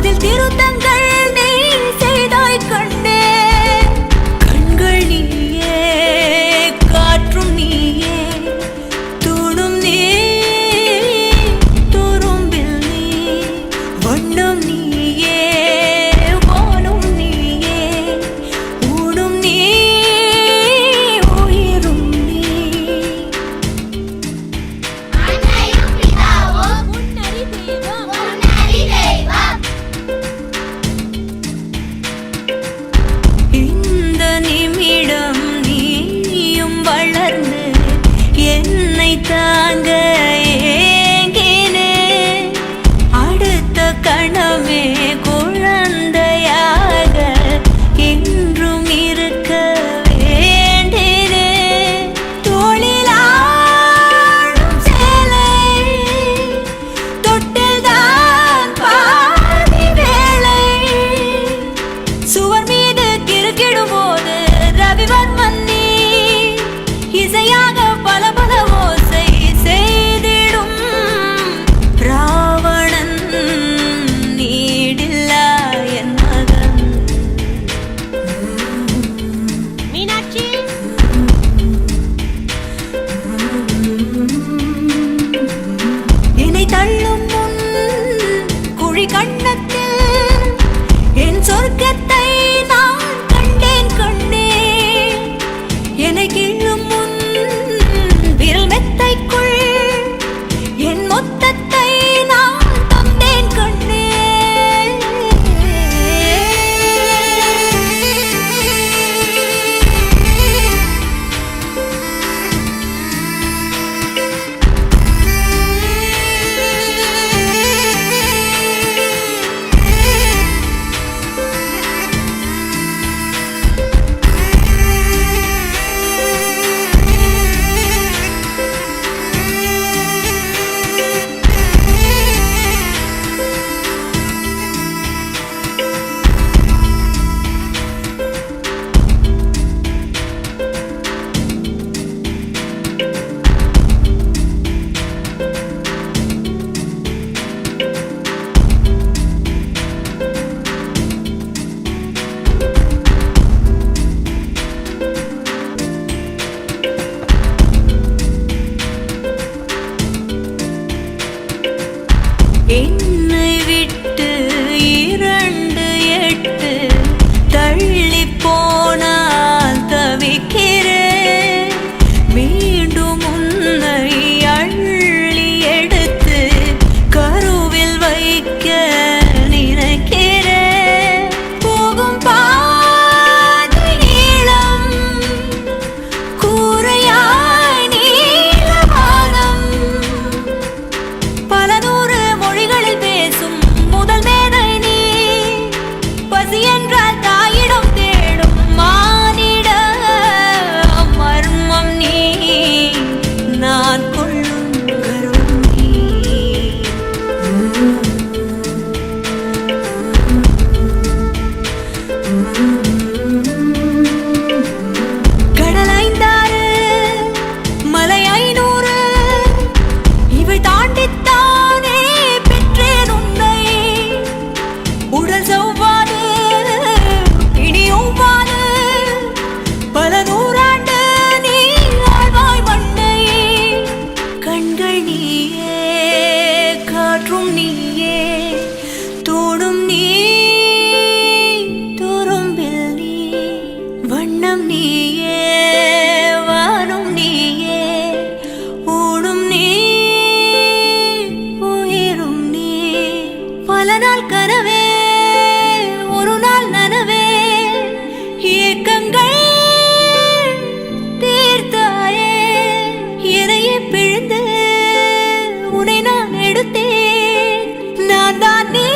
அதில் திருத்தங்கள் நீ செய்தாய் கண்ணே. கண்கள் நீயே, காற்றும் நீயே, தூணும் நீ, துரும்பில் நீ, வண்ணம் நீயே, வானும் நீயே, ஊடும் நீ, உயிரும் நீ. இந்த நிமிடம் நீயும் வளர்ந்து என்னை தாங்க ஏங்கினே. அடுத்த கணமே குழந்தையாக என்றும் இருக்க வேண்டினே. தோளிலாடும் சேலை தொட்டில்தான் பாதி வேளை. சுவர் மீது கிறுக்கிடும் போது ரவிவர்மன் நீ இசையாக பல பல ஓசை செய்திடும் ராவணன் நீடில்லா என் மகன். மீனாட்சி என்னை தள்ளும் முன் குழி கண்ணத்தில் என் சொர்க்கத்தை நான் கண்டேன் கண்ணே. என்னை கிள்ளும் முன் விரல் மெத்தைக்குள் என் மொத்தத்தை நான் தந்தேன் கண்ணே. என்னை விட்டு 2 தள்ளி போனால் தவிக்கிறேன். மீண்டும் உன்னை அள்ளி எடுத்து கருவில் வைக்க நினைக்கிறேன். போகும் பாதை நீளம், கூரையாய் நீலவானம், பல நூறு மொழிகளில் பேசும் முதல் மேதை நீ. பசி என்றால் தாயிடம் தேடும் மானிட மர்மம் நீ. நான் கொள்ளும் கருண் நீ. கடல் 5 மலை 500 இவை தாண்டித்தானே பெற்றேன் உன்னை. உடல் செவ்வாது இனியொவ்வாது பல நூறாண்டு நீ ஆழ்வாய் மண்ணை. கண்கள் நீயே, காற்றும் நீயே, தூணும் நீ, துரும்பில் நீ, வண்ணம் நீயே, வானும் நீயே, ஊடும் நீ, உயிரும் நீ. பல நாள் கனவே, ஒரு நாள் நனவே, ஏக்கங்கள் தீர்த்தாயே. என்னையே பிழிந்து உன்னை நான் எடுத்தேன். நான் தான் நீ.